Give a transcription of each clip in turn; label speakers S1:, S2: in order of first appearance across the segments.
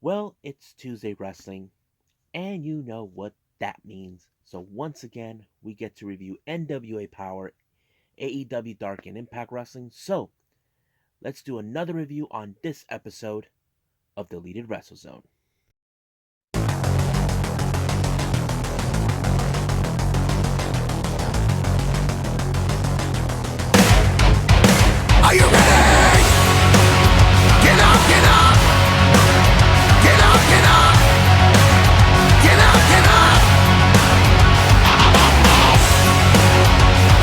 S1: Well, it's Tuesday Wrestling, and you know what that means. So, once again, we get to review NWA Powerrr, AEW Dark, and Impact Wrestling. So, let's do another review on this episode of Deleted Wrestle Zone.
S2: Are you ready? Get up, get up! Get up, get up! Get up, get up!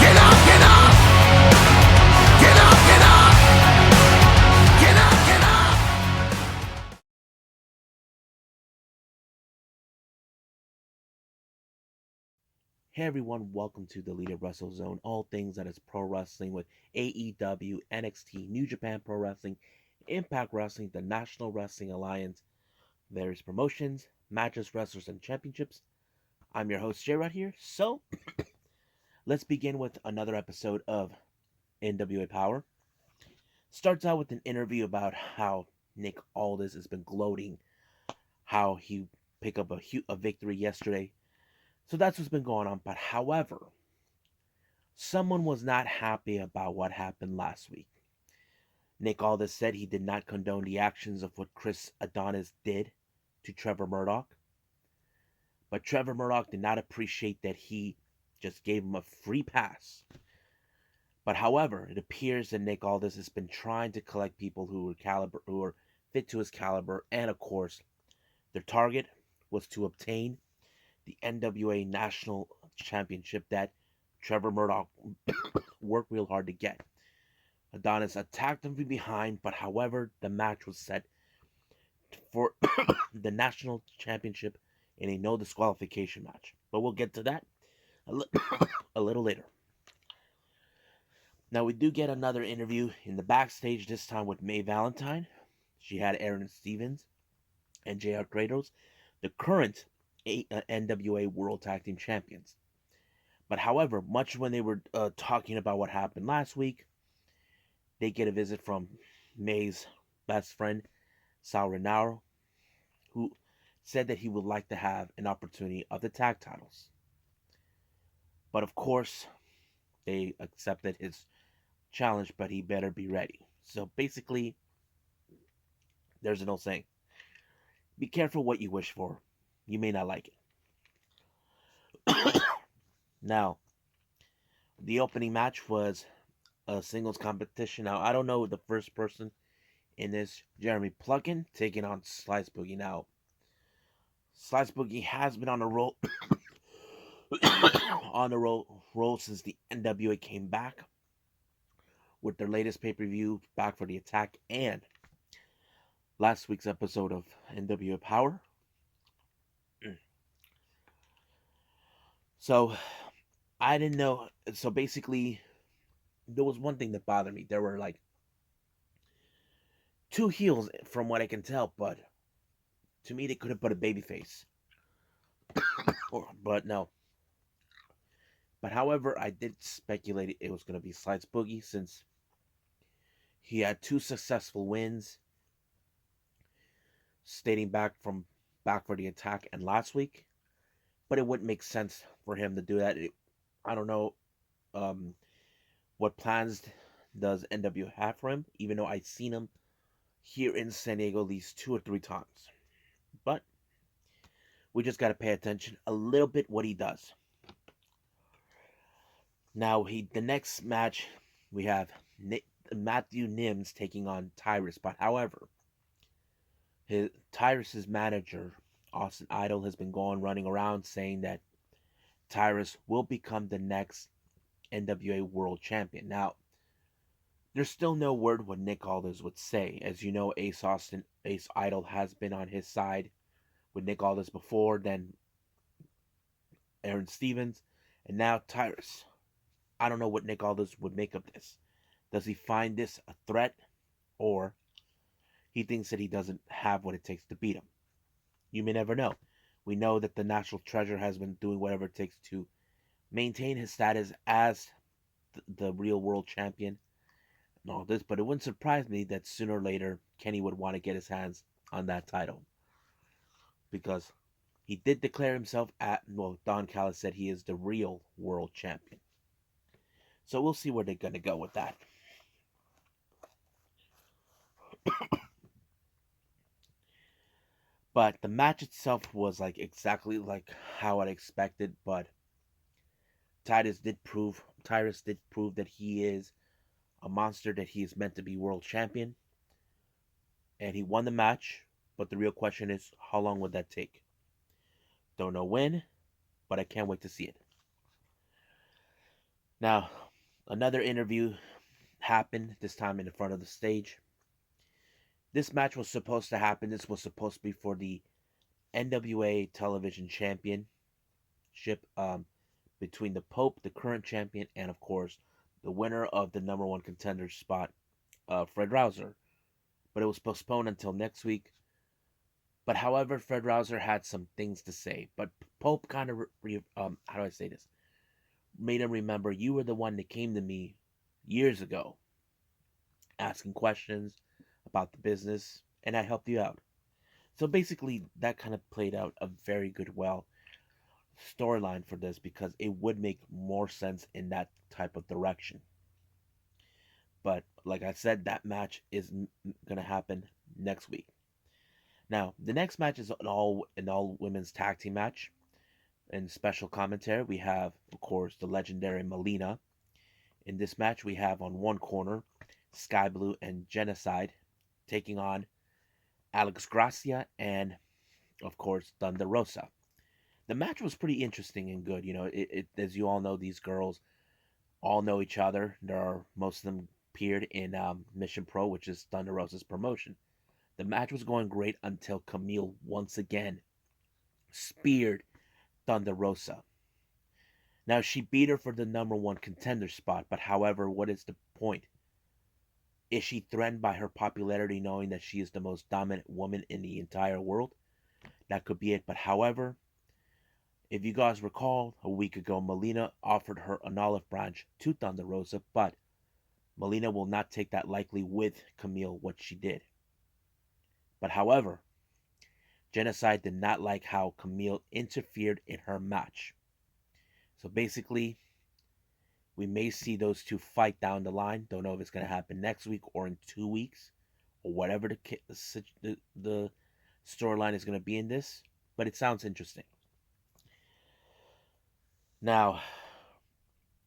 S2: Get up, get up! Get up, get up! Get up, get up!
S1: Hey everyone, welcome to Deleted Wrestle Zone, all things that is pro wrestling with AEW, NXT, New Japan Pro Wrestling, Impact Wrestling, the National Wrestling Alliance, various promotions, matches, wrestlers, and championships. I'm your host, Jay, right here. So, let's begin with another episode of NWA Powerrr. Starts out with an interview about how Nick Aldis has been gloating, how he picked up a victory yesterday. So that's what's been going on. But however, someone was not happy about what happened last week. Nick Aldis said he did not condone the actions of what Chris Adonis did to Trevor Murdoch. But Trevor Murdoch did not appreciate that he just gave him a free pass. But however, it appears that Nick Aldis has been trying to collect people who are fit to his caliber, and of course, their target was to obtain the NWA National Championship that Trevor Murdoch worked real hard to get. Adonis attacked him from behind, but however, the match was set for the National Championship in a no disqualification match. But we'll get to that a little later. Now, we do get another interview in the backstage, this time with May Valentine. She had Aaron Stevens and JR Kratos, the current NWA World Tag Team Champions. But however, much when they were talking about what happened last week, they get a visit from May's best friend, Sal Rinauro, who said that he would like to have an opportunity of the tag titles. But of course, they accepted his challenge, but he better be ready. So basically, there's an old saying: be careful what you wish for. You may not like it. Now, the opening match was a singles competition. Now, I don't know the first person in this. Jeremy Plugin taking on Slice Boogie. Now, Slice Boogie has been on the roll roll since the NWA came back with their latest pay-per-view, Back for the Attack, and last week's episode of NWA Powerrr. So I didn't know. So basically, there was one thing that bothered me. There were like two heels, from what I can tell, but to me, they could have put a baby face. But no. But however, I did speculate it was going to be Slice Boogie since he had two successful wins, stating back from Back for the Attack and last week. But it wouldn't make sense for him to do that. I don't know um, what plans does NW have for him, even though I've seen him here in San Diego at least 2 or 3 times. But we just got to pay attention a little bit what he does. Now, the next match we have Matthew Nims taking on Tyrus, but however, Tyrus's manager Austin Idol has been running around saying that Tyrus will become the next NWA World Champion. Now, there's still no word what Nick Aldis would say. As you know, Ace Idol has been on his side with Nick Aldis before, then Aaron Stevens, and now Tyrus. I don't know what Nick Aldis would make of this. Does he find this a threat, or he thinks that he doesn't have what it takes to beat him? You may never know. We know that the National Treasure has been doing whatever it takes to maintain his status as the real world champion and all this, but it wouldn't surprise me that sooner or later Kenny would want to get his hands on that title. because he did declare himself at, well, Don Callis said he is the real world champion. So we'll see where they're going to go with that. But the match itself was like exactly like how I expected, but Tyrus did prove that he is a monster, that he is meant to be world champion, and he won the match. But the real question is, how long would that take? Don't know when, but I can't wait to see it. Now, another interview happened, this time in the front of the stage. This match was supposed to happen. This was supposed to be for the NWA Television Championship, between the Pope, the current champion, and of course, the winner of the number one contender spot, Fred Rouser. But it was postponed until next week. But however, Fred Rouser had some things to say. But Pope kind of, how do I say this? Made him remember, you were the one that came to me years ago asking questions about the business, and I helped you out. So basically, that kind of played out a very good, well, storyline for this, because it would make more sense in that type of direction. But like I said, that match is going to happen next week. Now, the next match is an all women's tag team match. In special commentary, we have, of course, the legendary Melina. In this match, we have on one corner Sky Blue and Genocide taking on Alex Gracia and, of course, Thunder Rosa. The match was pretty interesting and good. You know, as you all know, these girls all know each other. Most of them appeared in Mission Pro, which is Thunder Rosa's promotion. The match was going great until Camille once again speared Thunder Rosa. Now she beat her for the number one contender spot, but however, what is the point? Is she threatened by her popularity, knowing that she is the most dominant woman in the entire world? That could be it. But however, if you guys recall, a week ago, Melina offered her an olive branch to Thunder Rosa, but Melina will not take that likely with Camille, what she did. But however, Genocide did not like how Camille interfered in her match. So basically, we may see those two fight down the line. Don't know if it's going to happen next week or in 2 weeks, or whatever the storyline is going to be in this. But it sounds interesting. Now,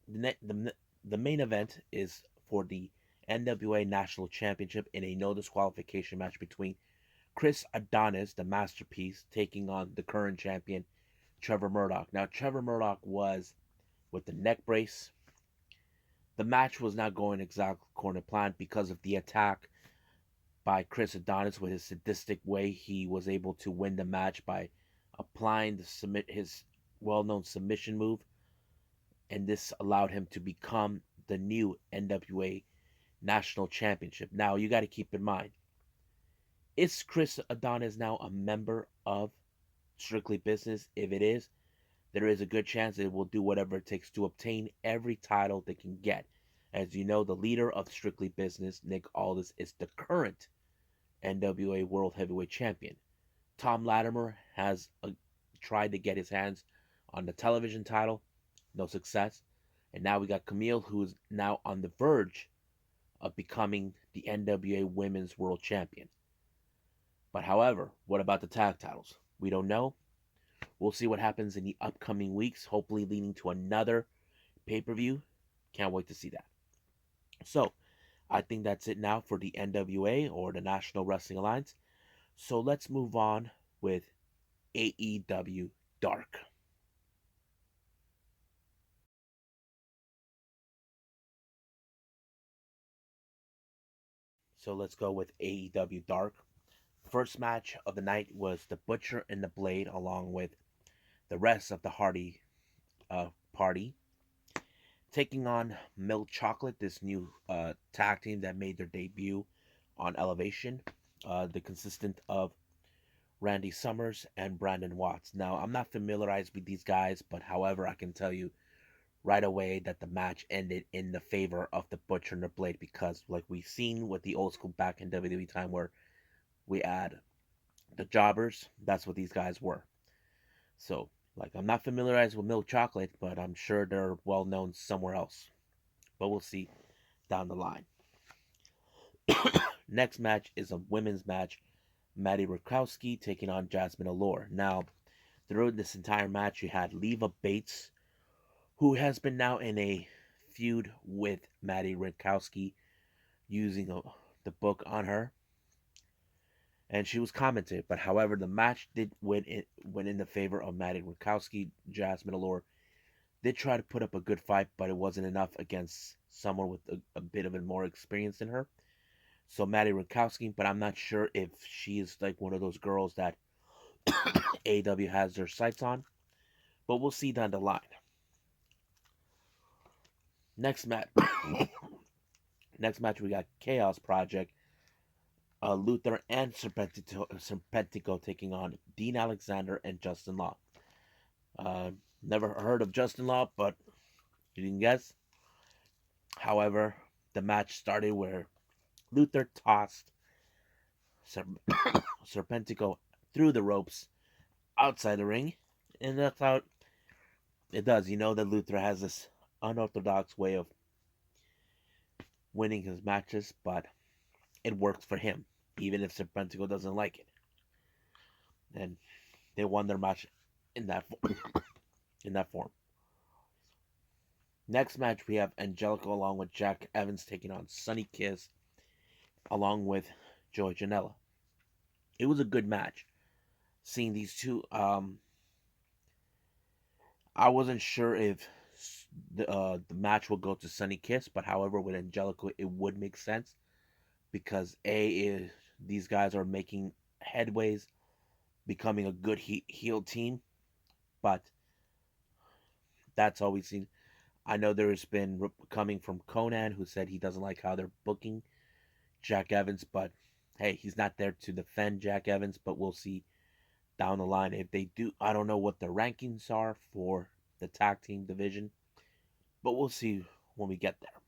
S1: the main event is for the NWA National Championship in a no disqualification match between Chris Adonis, the masterpiece, taking on the current champion, Trevor Murdoch. Now, Trevor Murdoch was with the neck brace. The match was not going exactly according to plan because of the attack by Chris Adonis. With his sadistic way, he was able to win the match by applying his well-known submission move, and this allowed him to become the new NWA National Championship. Now, you got to keep in mind, is Chris Adonis now a member of Strictly Business? If it is, there is a good chance it will do whatever it takes to obtain every title they can get. As you know, the leader of Strictly Business, Nick Aldis, is the current NWA World Heavyweight Champion. Tom Latimer has tried to get his hands on the television title, no success. And now we got Camille, who is now on the verge of becoming the NWA Women's World Champion. But however, what about the tag titles? We don't know. We'll see what happens in the upcoming weeks, hopefully leading to another pay-per-view. Can't wait to see that. So, I think that's it now for the NWA, or the National Wrestling Alliance. So let's move on with AEW Dark. So let's go with AEW Dark. First match of the night was the Butcher and the Blade, along with the rest of the Hardy party, taking on Milk Chocolate, this new tag team that made their debut on Elevation. The consistent of Randy Summers and Brandon Watts. Now, I'm not familiarized with these guys, but however, I can tell you right away that the match ended in the favor of the Butcher and the Blade, because, like we've seen with the old school back in WWE time, where we had The jobbers, that's what these guys were. So, like, I'm not familiarized with milk chocolate, but I'm sure they're well known somewhere else. But we'll see down the line. Next match is a women's match. Maddie Rakowski taking on Jasmine Allure. Now, throughout this entire match, you had Leva Bates, who has been now in a feud with Maddie Rakowski using the book on her, and she was commented. But however, the match did win in the favor of Maddie Rakowski. Jasmine Allure did try to put up a good fight, but it wasn't enough against someone with a bit of a more experience than her. So Maddie Rakowski, but I'm not sure if she is like one of those girls that AEW has their sights on. But we'll see down the line. Next match, next match we got Chaos Project, Luther and Serpentico taking on Dean Alexander and Justin Law. Uh, Never heard of Justin Law, but you can guess. However, the match started where Luther tossed Serpentico through the ropes outside the ring, and that's how it does. You know that Luther has this unorthodox way of winning his matches, but it works for him, even if Serpentico doesn't like it. And they won their match in that in that form. Next match we have Angelico along with Jack Evans taking on Sonny Kiss along with Joey Janela. It was a good match. Seeing these two, I wasn't sure if the match would go to Sonny Kiss, but however with Angelico it would make sense because these guys are making headways, becoming a good heel team, but that's all we've seen. I know there has been coming from Conan who said he doesn't like how they're booking Jack Evans, but hey, he's not there to defend Jack Evans, but we'll see down the line if they do. I don't know what the rankings are for the tag team division, but we'll see when we get there.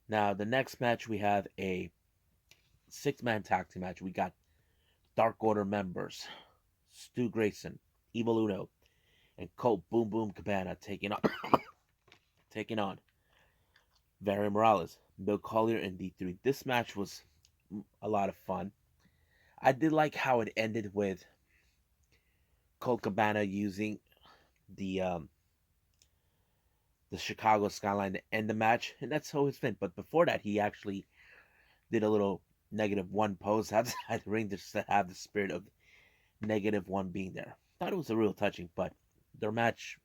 S1: Now, the next match we have a six-man tag team match. We got Dark Order members Stu Grayson, Evil Uno, and Colt Boom Boom Cabana taking on Barry Morales, Bill Collier, and D3. This match was a lot of fun. I did like how it ended with Colt Cabana using the um, the Chicago skyline to end the match, and that's always been. But before that, he actually did a little -1 pose outside the ring just to have the spirit of -1 being there. Thought it was a real touching, but their match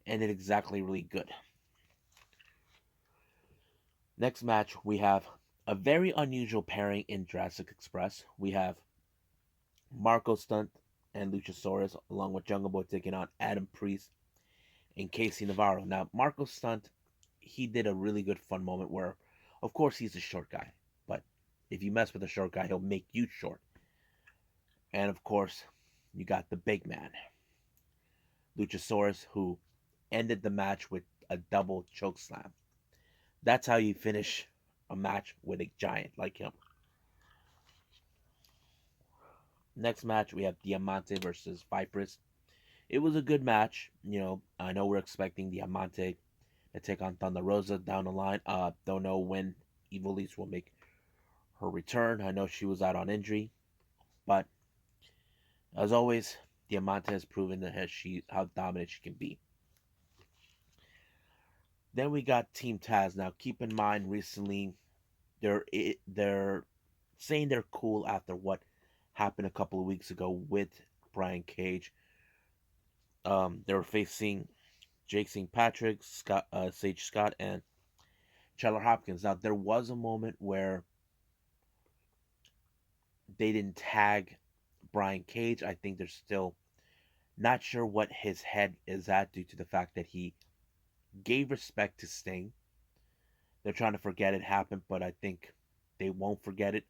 S1: ended exactly really good. Next match, we have a very unusual pairing in Jurassic Express. We have Marco Stunt and Luchasaurus, along with Jungle Boy taking on Adam Priest and Casey Navarro. Now, Marco Stunt, he did a really good fun moment where, of course, he's a short guy, but if you mess with a short guy, he'll make you short. And of course, you got the big man, Luchasaurus, who ended the match with a double choke slam. That's how you finish a match with a giant like him. Next match, we have Diamante versus Viperous. It was a good match. You know, I know we're expecting Diamante to take on Thunder Rosa down the line. Don't know when Ivelisse will make her return. I know she was out on injury, but as always, Diamante has proven that how dominant she can be. Then we got Team Taz. Now, keep in mind, recently they're saying they're cool after what happened a couple of weeks ago with Brian Cage. They were facing Jake St. Patrick, Sage Scott, and Chandler Hopkins. Now, there was a moment where they didn't tag Brian Cage. I think they're still not sure what his head is at due to the fact that he gave respect to Sting. They're trying to forget it happened, but I think they won't forget it.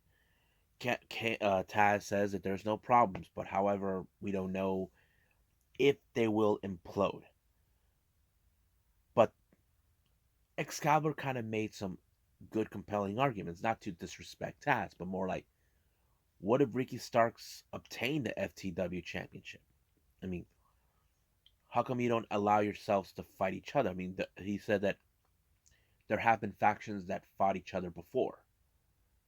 S1: Taz says that there's no problems, but however, we don't know if they will implode. But Excalibur kind of made some good, compelling arguments, not to disrespect Taz, but more like, What if Ricky Starks obtained the FTW championship? I mean, how come you don't allow yourselves to fight each other? I mean, he said that there have been factions that fought each other before,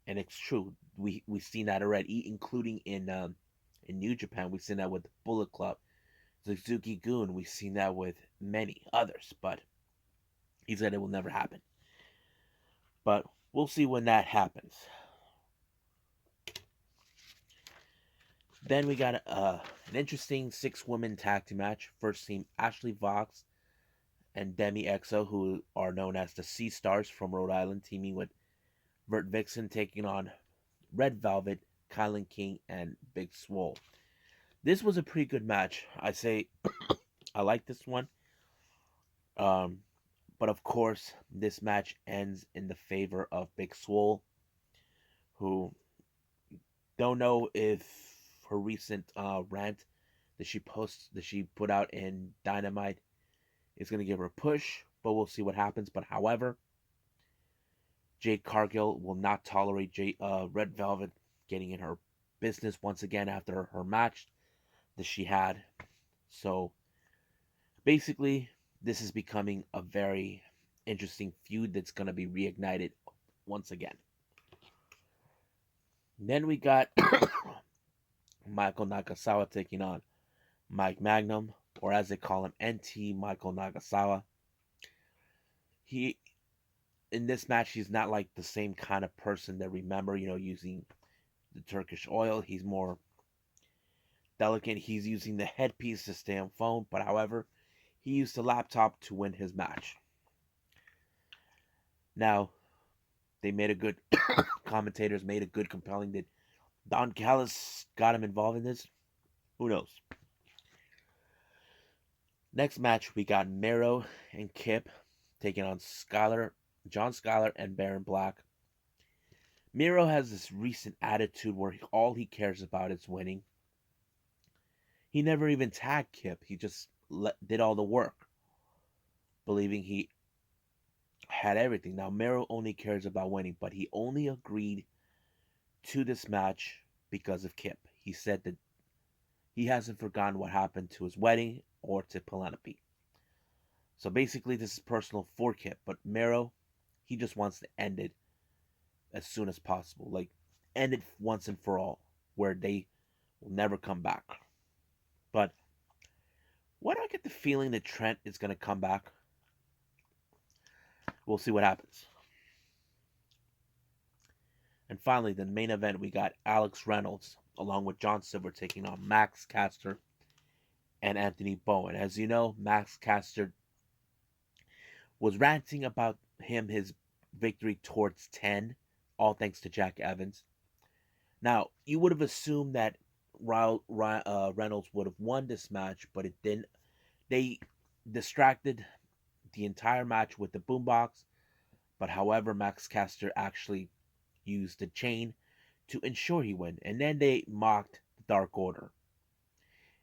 S1: and it's true. We've seen that already, including in New Japan. We've seen that with the Bullet Club, Suzuki Gun. We've seen that with many others, but he said it will never happen. But we'll see when that happens. Then we got an interesting six-woman tag team match. First team Ashley Vox and Demi Exo, who are known as the Sea Stars from Rhode Island, teaming with Vert Vixen, taking on Red Velvet, Kylan King, and Big Swole. This was a pretty good match. I say I like this one. Um, but of course, this match ends in the favor of Big Swole, who don't know if her recent rant that she put out in Dynamite is going to give her a push, but we'll see what happens. But however, Jade Cargill will not tolerate Red Velvet getting in her business once again after her match that she had. So basically, this is becoming a very interesting feud that's going to be reignited once again. Then we got Michael Nagasawa taking on Mike Magnum, or as they call him, NT Michael Nagasawa. He in this match, he's not like the same kind of person that remember, using the Turkish oil. He's more delicate. He's using the headpiece to stay on phone, but however, he used the laptop to win his match. Now, they made a good commentators made a good compelling that Don Callis got him involved in this. Who knows? Next match, we got Mero and Kip taking on John Skyler, and Baron Black. Miro has this recent attitude where all he cares about is winning. He never even tagged Kip. He just did all the work, believing he had everything. Now, Miro only cares about winning, but he only agreed to this match because of Kip. He said that he hasn't forgotten what happened to his wedding or to Penelope. So basically, this is personal for Kip, but Miro, he just wants to end it as soon as possible. Like, end it once and for all, where they will never come back. But why do I get the feeling that Trent is going to come back? We'll see what happens. And finally, the main event, we got Alex Reynolds along with John Silver taking on Max Caster and Anthony Bowen. As you know, Max Caster was ranting about his victory towards 10, all thanks to Jack Evans. Now, you would have assumed that Reynolds would have won this match, but it didn't. They distracted the entire match with the boombox, but however, Max Caster actually used the chain to ensure he win, and then they mocked the Dark Order.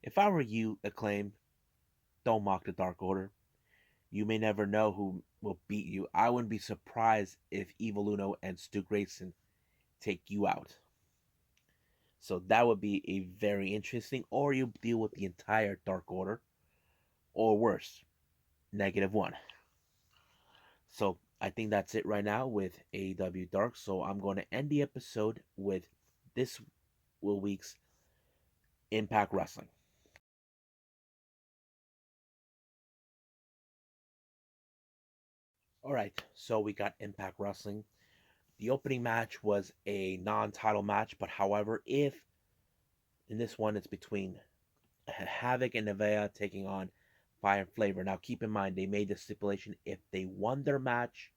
S1: If I were you, Acclaim, don't mock the Dark Order. You may never know who will beat you. I wouldn't be surprised if Evil Uno and Stu Grayson take you out. So that would be a very interesting, or you deal with the entire Dark Order, or worse, -1. So I think that's it right now with AEW Dark. So I'm going to end the episode with this week's Impact Wrestling. All right, so we got Impact Wrestling. The opening match was a non-title match, but however, if in this one it's between Havoc and Nevaeh taking on Fire and Flavor. Now keep in mind they made the stipulation if they won their match,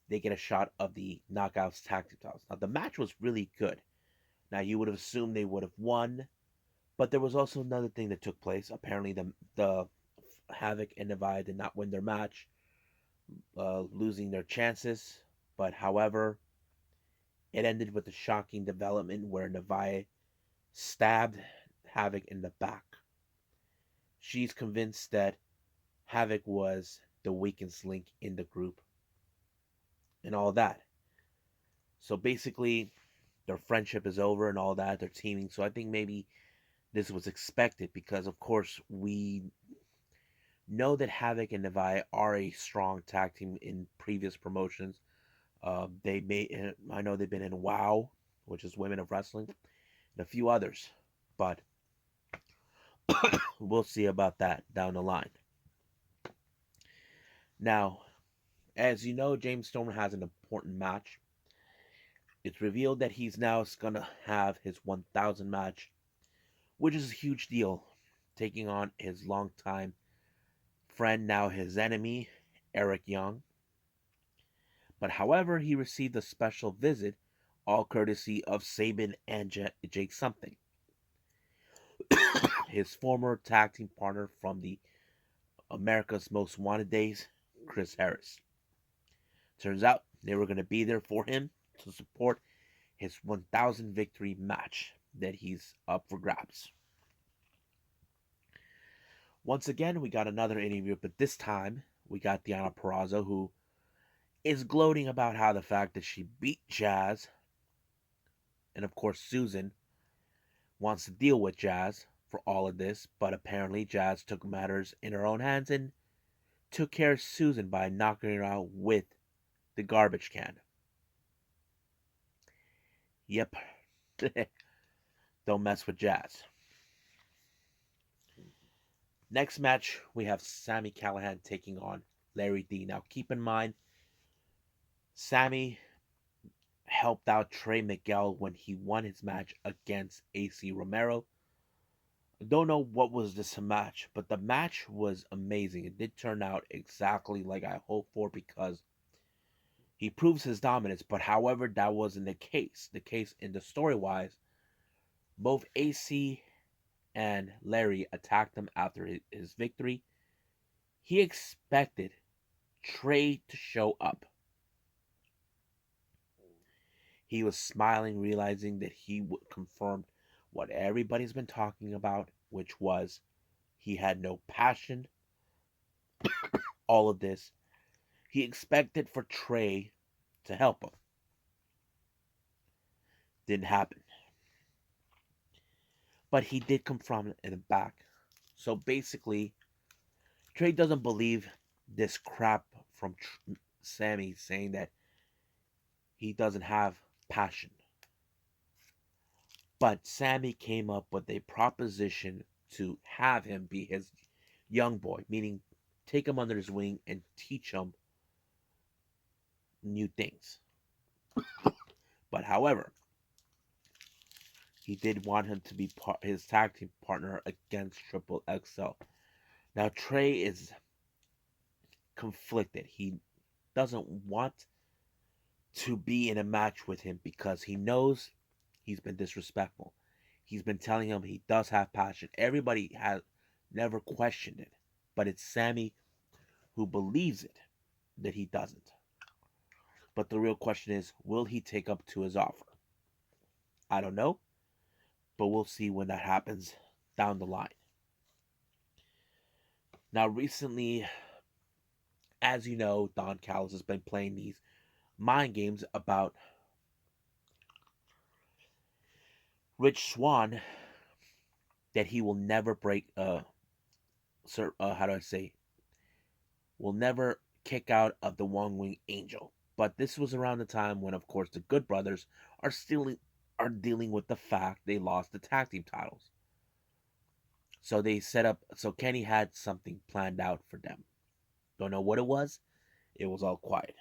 S1: they get a shot of the Knockouts tag team titles. Now the match was really good. Now you would have assumed they would have won, but there was also another thing that took place. Apparently the Havoc and Nevaeh did not win their match, losing their chances. But however, it ended with a shocking development where Nevaeh stabbed Havoc in the back. She's convinced that Havoc was the weakest link in the group and all that. So basically, their friendship is over and all that. They're teaming. So I think maybe this was expected because, of course, we know that Havoc and Nevi are a strong tag team in previous promotions. They made, I know they've been in WOW, which is Women of Wrestling, and a few others, but we'll see about that down the line. Now, as you know, James Storm has an important match. It's revealed that he's now gonna have his 1,000 match, which is a huge deal, taking on his longtime friend, now his enemy, Eric Young. But however, he received a special visit, all courtesy of Sabin and Jake Something, his former tag team partner from the America's Most Wanted days, Chris Harris. Turns out they were going to be there for him to support his 1,000 victory match that he's up for grabs. Once again, we got another interview, but this time we got Deanna Perrazzo, who is gloating about how the fact that she beat Jazz, and of course Susan wants to deal with Jazz for all of this, but apparently Jazz took matters in her own hands and took care of Susan by knocking her out with the garbage can. Yep, don't mess with Jazz. Next match, we have Sami Callihan taking on Larry D. Now, keep in mind, Sami helped out Trey Miguel when he won his match against AC Romero. I don't know what was this match, but the match was amazing. It did turn out exactly like I hoped for because he proves his dominance. But however, that wasn't the case. The case in the story wise, both AC and Larry attacked him after his victory. He expected Trey to show up. He was smiling, realizing that he would confirm what everybody's been talking about, which was he had no passion, all of this. He expected for Trey to help him. Didn't happen. But he did confront him in the back. So basically, Trey doesn't believe this crap from Sami saying that he doesn't have passion. But Sami came up with a proposition to have him be his young boy, meaning take him under his wing and teach him new things. But however, he did want him to be his tag team partner against Triple XL. Now Trey is conflicted. He doesn't want to be in a match with him because he knows he's been disrespectful. He's been telling him he does have passion. Everybody has never questioned it, but it's Sami who believes it that he doesn't. But the real question is, will he take up to his offer? I don't know, but we'll see when that happens down the line. Now, recently, as you know, Don Callis has been playing these mind games about Rich Swann that he will never break. How do I say? Will never kick out of the One Wing Angel. But this was around the time when, of course, the Good Brothers are dealing with the fact they lost the tag team titles. So they set up. So Kenny had something planned out for them. Don't know what it was. It was all quiet.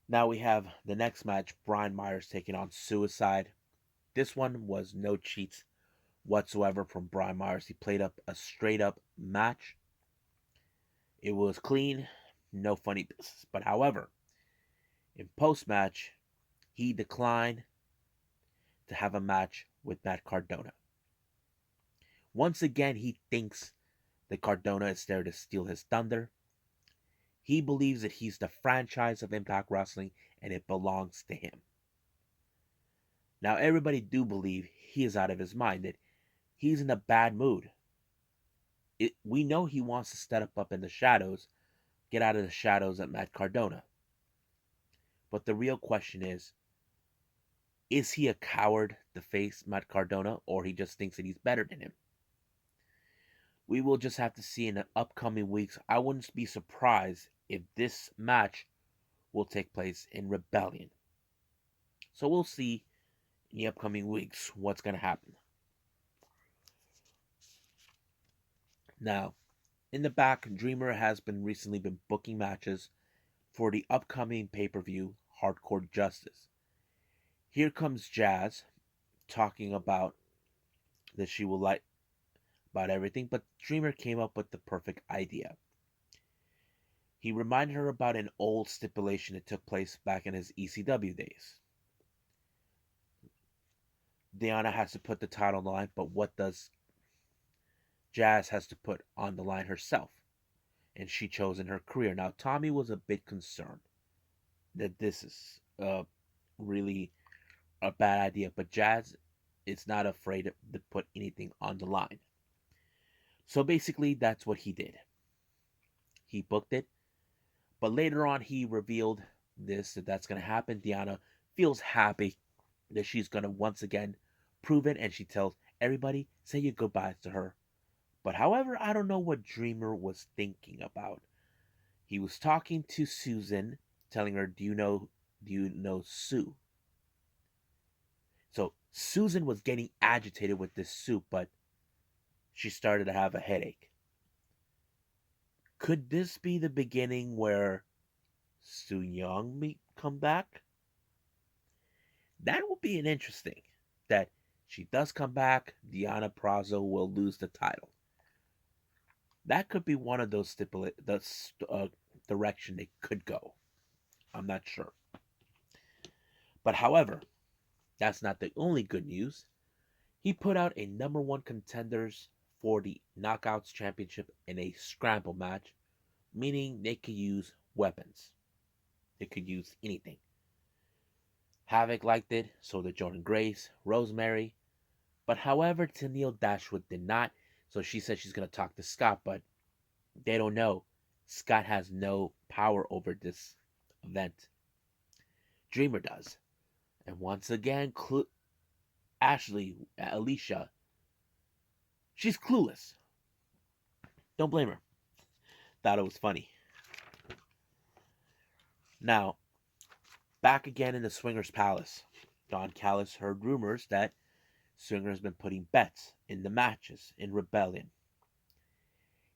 S1: Now we have the next match. Brian Myers taking on Suicide. This one was no cheats whatsoever from Brian Myers. He played up a straight up match. It was clean, no funny business. But however, in post match, he declined to have a match with Matt Cardona. Once again, he thinks that Cardona is there to steal his thunder. He believes that he's the franchise of Impact Wrestling and it belongs to him. Now, everybody do believe he is out of his mind, that he's in a bad mood. We know he wants to step up in the shadows, get out of the shadows at Matt Cardona. But the real question is he a coward to face Matt Cardona, or he just thinks that he's better than him? We will just have to see in the upcoming weeks. I wouldn't be surprised if this match will take place in Rebellion. So we'll see in the upcoming weeks what's going to happen. Now, in the back, Dreamer has been recently been booking matches for the upcoming pay-per-view Hardcore Justice. Here comes Jazz talking about that she will like about everything, but Dreamer came up with the perfect idea. He reminded her about an old stipulation that took place back in his ECW days. Diana has to put the title on the line, but what does Jazz has to put on the line herself? And she chose in her career. Now, Tommy was a bit concerned that this is really a bad idea, but Jazz is not afraid to put anything on the line. So basically, that's what he did. He booked it, but later on, he revealed that's going to happen. Diana feels happy that she's going to once again prove it, and she tells everybody, say your goodbyes to her. But however, I don't know what Dreamer was thinking about. He was talking to Susan, telling her, do you know Sue? So Susan was getting agitated with this soup, but she started to have a headache. Could this be the beginning where Su Young may come back? That would be an interesting. That she does come back, Diana Prazo will lose the title. That could be one of those direction they could go. I'm not sure. But however, that's not the only good news. He put out a number one contenders for the Knockouts Championship in a scramble match, meaning they could use weapons. They could use anything. Havoc liked it, so did Jordan Grace, Rosemary. But however, Tennille Dashwood did not, so she said she's going to talk to Scott, but they don't know. Scott has no power over this event. Dreamer does. And once again, Alicia, she's clueless. Don't blame her. Thought it was funny. Now, back again in the Swingers Palace, Don Callis heard rumors that Swinger has been putting bets in the matches in Rebellion.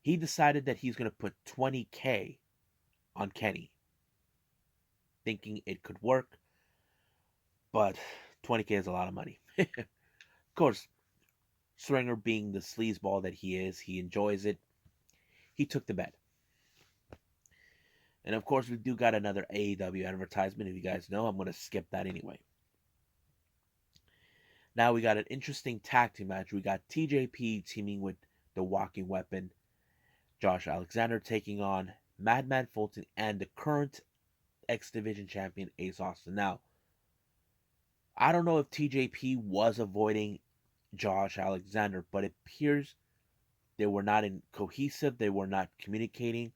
S1: He decided that he's going to put 20K on Kenny, thinking it could work, but 20K is a lot of money. Of course, Swinger, being the sleazeball that he is, he enjoys it. He took the bet. And of course, we do got another AEW advertisement. If you guys know, I'm going to skip that anyway. Now we got an interesting tag team match. We got TJP teaming with the Walking Weapon, Josh Alexander taking on Madman Fulton and the current X Division champion Ace Austin. Now, I don't know if TJP was avoiding Josh Alexander, but it appears they were not cohesive. They were not communicating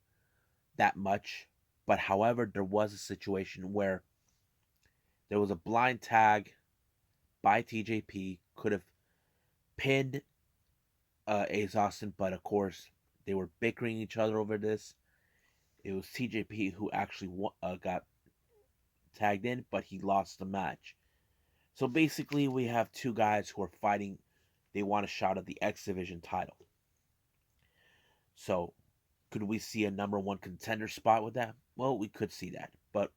S1: that much. But however, there was a situation where there was a blind tag by TJP, could have pinned Ace Austin, but of course they were bickering each other over this. It was TJP who actually got tagged in, but he lost the match. So basically, we have two guys who are fighting. They want a shot at the X Division title. So, could we see a number one contender spot with that? Well, we could see that, but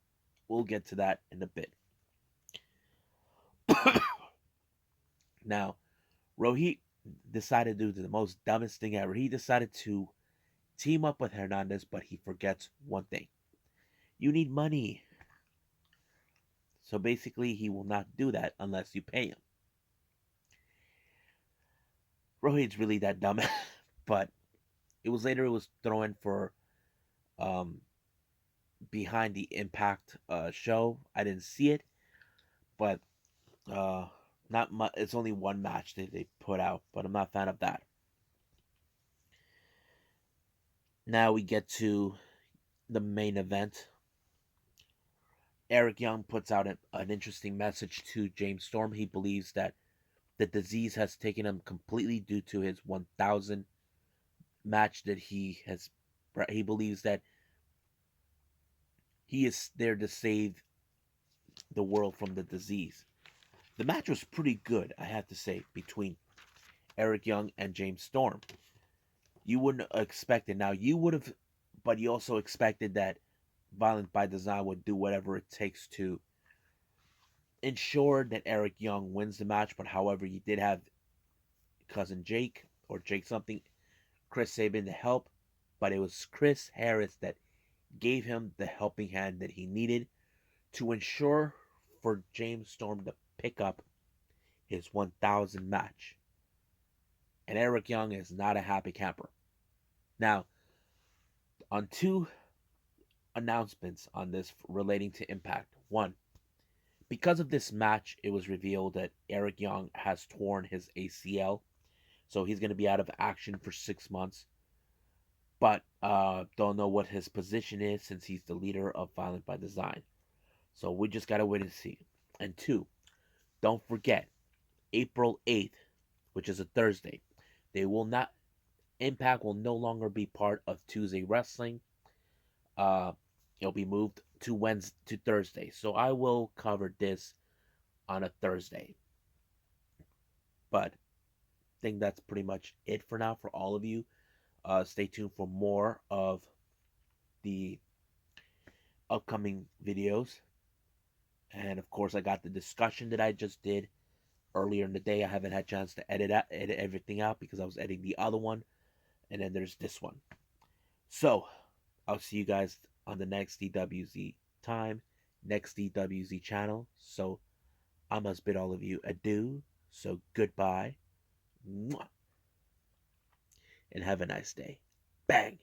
S1: we'll get to that in a bit. Now, Rohit decided to do the most dumbest thing ever. He decided to team up with Hernandez, but he forgets one thing. You need money. So basically, he will not do that unless you pay him. Rohit's really that dumb, but it was thrown for um, behind the Impact show. I didn't see it, but not much. It's only one match that they put out, but I'm not a fan of that. Now we get to the main event. Eric Young puts out an interesting message to James Storm. He believes that the disease has taken him completely due to his 1,000 match that he has. He believes that he is there to save the world from the disease. The match was pretty good, I have to say, between Eric Young and James Storm. You wouldn't expect it. Now, you would have, but you also expected that Violent by Design would do whatever it takes to ensure that Eric Young wins the match. But however, you did have cousin Jake or Jake something, Chris Sabin to help. But it was Chris Harris that gave him the helping hand that he needed to ensure for James Storm to pick up his 1,000 match. And Eric Young is not a happy camper. Now, on two announcements on this relating to Impact. One, because of this match, it was revealed that Eric Young has torn his ACL, so he's going to be out of action for 6 months. But don't know what his position is since he's the leader of Violent by Design. So we just gotta wait and see. And two, don't forget April 8th, which is a Thursday. They will not Impact will no longer be part of Tuesday Wrestling. Uh, it'll be moved to Wednesday to Thursday. So I will cover this on a Thursday. But I think that's pretty much it for now for all of you. Stay tuned for more of the upcoming videos. And of course, I got the discussion that I just did earlier in the day. I haven't had a chance to edit everything out because I was editing the other one, and then there's this one. So I'll see you guys on the next DWZ time, next DWZ channel. So I must bid all of you adieu. So goodbye, and have a nice day. Bang.